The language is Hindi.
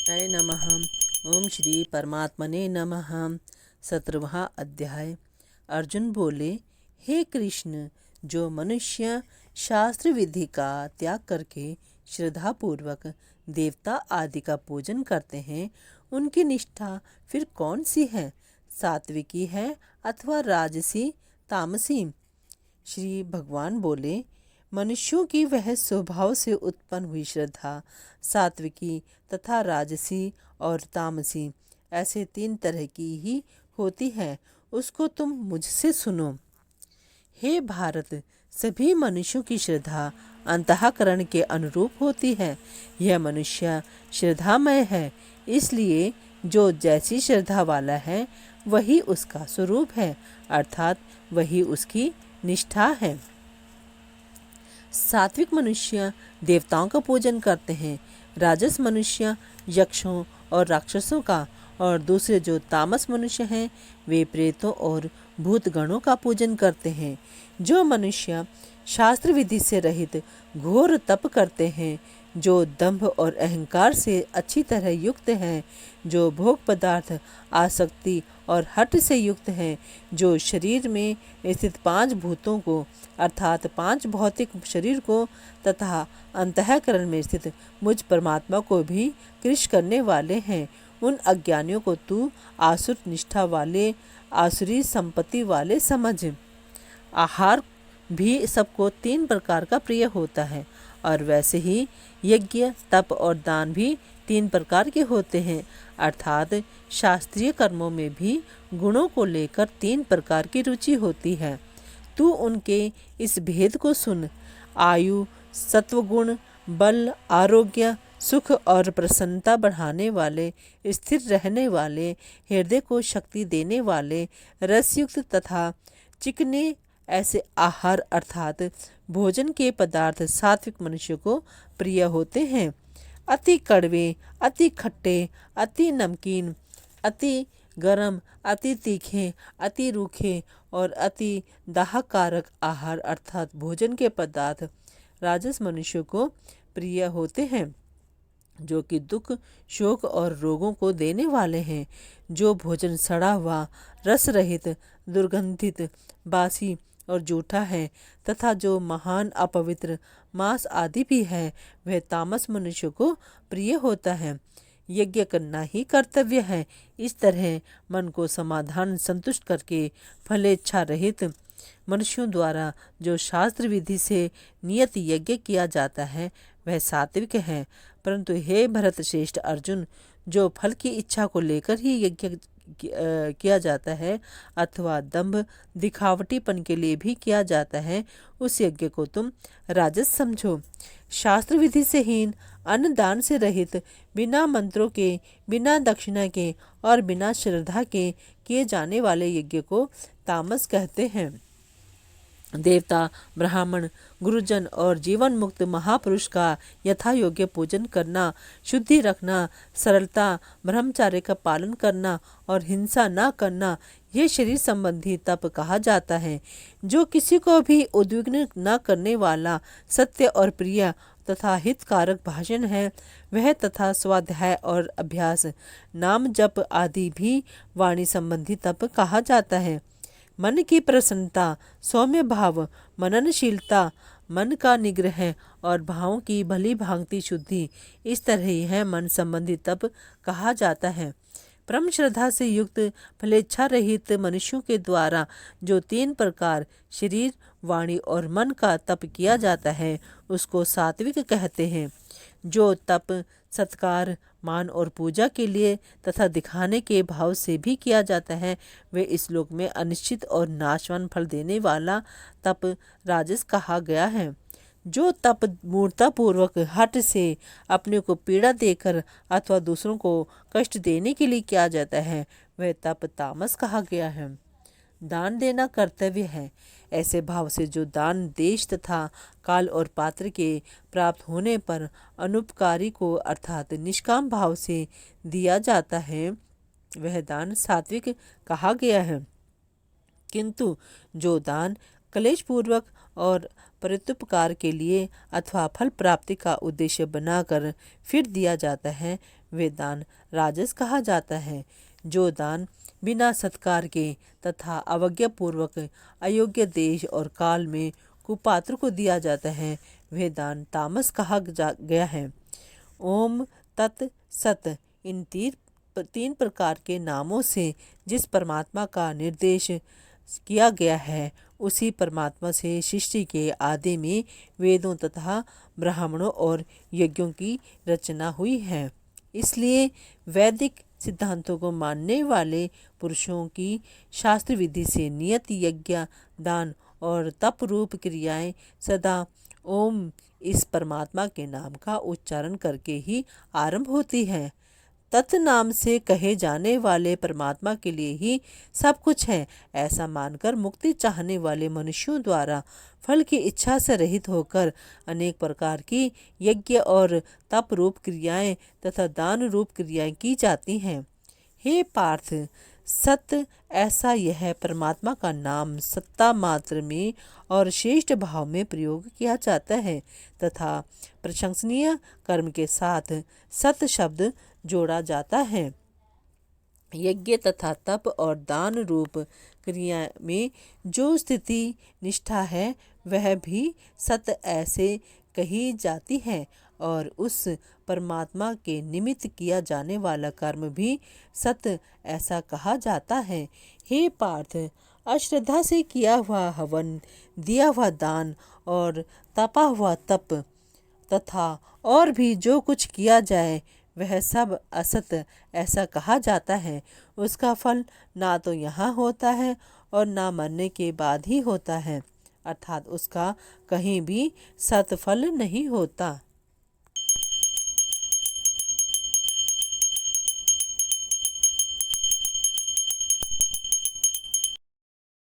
जय नमः। ओम श्री परमात्मने नमः। 17वां अध्याय। अर्जुन बोले, हे कृष्ण, जो मनुष्य शास्त्र विधि का त्याग करके श्रद्धा पूर्वक देवता आदि का पूजन करते हैं, उनकी निष्ठा फिर कौन सी है? सात्विकी है अथवा राजसी तामसी? श्री भगवान बोले, मनुष्यों की वह स्वभाव से उत्पन्न हुई श्रद्धा सात्विकी तथा राजसी और तामसी ऐसे 3 तरह की ही होती है। उसको तुम मुझसे सुनो। हे भारत, सभी मनुष्यों की श्रद्धा अंतःकरण के अनुरूप होती है। यह मनुष्य श्रद्धामय है, इसलिए जो जैसी श्रद्धा वाला है वही उसका स्वरूप है, अर्थात वही उसकी निष्ठा है। सात्विक मनुष्य देवताओं का पूजन करते हैं, राजस मनुष्य यक्षों और राक्षसों का, और दूसरे जो तामस मनुष्य हैं वे प्रेतों और भूतगणों का पूजन करते हैं। जो मनुष्य शास्त्र विधि से रहित घोर तप करते हैं, जो दंभ और अहंकार से अच्छी तरह युक्त हैं, जो भोग पदार्थ आसक्ति और हठ से युक्त हैं, जो शरीर में स्थित 5 भूतों को अर्थात 5 भौतिक शरीर को तथा अंतःकरण में स्थित मुझ परमात्मा को भी कृश करने वाले हैं, उन अज्ञानियों को तू आसुर निष्ठा वाले, आसुरी संपत्ति वाले समझ। आहार भी सबको 3 प्रकार का प्रिय होता है, और वैसे ही यज्ञ, तप और दान भी 3 प्रकार के होते हैं, अर्थात शास्त्रीय कर्मों में भी गुणों को लेकर 3 प्रकार की रुचि होती है। तू उनके इस भेद को सुन। आयु, सत्वगुण, बल, आरोग्य, सुख और प्रसन्नता बढ़ाने वाले, स्थिर रहने वाले, हृदय को शक्ति देने वाले, रसयुक्त तथा चिकने ऐसे आहार अर्थात भोजन के पदार्थ सात्विक मनुष्य को प्रिय होते हैं। अति कड़वे, अति खट्टे, अति नमकीन, अति गरम, अति तीखे, अति रूखे और अति दाहकारक आहार अर्थात भोजन के पदार्थ राजस मनुष्य को प्रिय होते हैं, जो कि दुख, शोक और रोगों को देने वाले हैं। जो भोजन सड़ा हुआ, रस रहित, दुर्गंधित, बासी और जूठा है तथा जो महान अपवित्र मांस आदि भी है, वह तामस मनुष्य को प्रिय होता है। यज्ञ करना ही कर्तव्य है। इस तरह मन को समाधान संतुष्ट करके फलेच्छा रहित मनुष्यों द्वारा जो शास्त्र विधि से नियत यज्ञ किया जाता है वह सात्विक है। परंतु हे भरत श्रेष्ठ अर्जुन, जो फल की इच्छा को लेकर ही यज्ञ किया जाता है अथवा दंभ दिखावटीपन के लिए भी किया जाता है, उस यज्ञ को तुम राजस समझो। शास्त्र विधि से हीन, अन्न दान से रहित, बिना मंत्रों के, बिना दक्षिणा के और बिना श्रद्धा के किए जाने वाले यज्ञ को तामस कहते हैं। देवता, ब्राह्मण, गुरुजन और जीवन मुक्त महापुरुष का यथा योग्य पूजन करना, शुद्धि रखना, सरलता, ब्रह्मचार्य का पालन करना और हिंसा न करना, यह शरीर संबंधी तप कहा जाता है। जो किसी को भी उद्विग्न न करने वाला सत्य और प्रिय तथा हितकारक भाषण है, वह तथा स्वाध्याय और अभ्यास, नाम जप आदि भी वाणी संबंधी तप कहा जाता है। मन की प्रसन्नता, सौम्य भाव, मननशीलता, मन का निग्रह और भावों की भली भांति शुद्धि, इस तरह यह मन संबंधी तप कहा जाता है। परम श्रद्धा से युक्त फलेच्छा रहित मनुष्यों के द्वारा जो 3 प्रकार शरीर, वाणी और मन का तप किया जाता है, उसको सात्विक कहते हैं। जो तप सत्कार, मान और पूजा के लिए तथा दिखाने के भाव से भी किया जाता है, वे इस लोक में अनिश्चित और नाशवान फल देने वाला तप राजस कहा गया है। जो तप मूर्तापूर्वक हठ से अपने को पीड़ा देकर अथवा दूसरों को कष्ट देने के लिए किया जाता है, वह तप तामस कहा गया है। दान देना कर्तव्य है। ऐसे भाव से जो दान देश तथा काल और पात्र के प्राप्त होने पर अनुपकारी को अर्थात निष्काम भाव से दिया जाता है, वह दान सात्विक कहा गया है। किंतु जो दान क्लेशपूर्वक और प्रत्युपकार के लिए अथवा फल प्राप्ति का उद्देश्य बनाकर फिर दिया जाता है, वे दान राजस कहा जाता है। जो दान बिना सत्कार के तथा अवज्ञापूर्वक अयोग्य देश और काल में कुपात्र को दिया जाता है, वह दान तामस कहा गया है। ओम तत् सत इन तीन प्रकार के नामों से जिस परमात्मा का निर्देश किया गया है, उसी परमात्मा से सृष्टि के आदि में वेदों तथा ब्राह्मणों और यज्ञों की रचना हुई है। इसलिए वैदिक सिद्धांतों को मानने वाले पुरुषों की शास्त्र विधि से नियत यज्ञ, दान और तप रूप क्रियाएं सदा ओम इस परमात्मा के नाम का उच्चारण करके ही आरंभ होती है। तत् नाम से कहे जाने वाले परमात्मा के लिए ही सब कुछ है, ऐसा मानकर मुक्ति चाहने वाले मनुष्यों द्वारा फल की इच्छा से रहित होकर अनेक प्रकार की यज्ञ और तप रूप क्रियाएं तथा दान रूप क्रियाएं की जाती हैं। हे पार्थ, सत्य ऐसा यह परमात्मा का नाम सत्ता मात्र में और श्रेष्ठ भाव में प्रयोग किया जाता है तथा प्रशंसनीय कर्म के साथ सत शब्द जोड़ा जाता है। यज्ञ तथा तप और दान रूप क्रिया में जो स्थिति निष्ठा है, वह भी सत ऐसे कही जाती है और उस परमात्मा के निमित्त किया जाने वाला कर्म भी सत ऐसा कहा जाता है। हे पार्थ, अश्रद्धा से किया हुआ हवन, दिया हुआ दान और तपा हुआ तप तथा और भी जो कुछ किया जाए, वह सब असत ऐसा कहा जाता है। उसका फल ना तो यहाँ होता है और ना मरने के बाद ही होता है, अर्थात उसका कहीं भी सत्फल नहीं होता।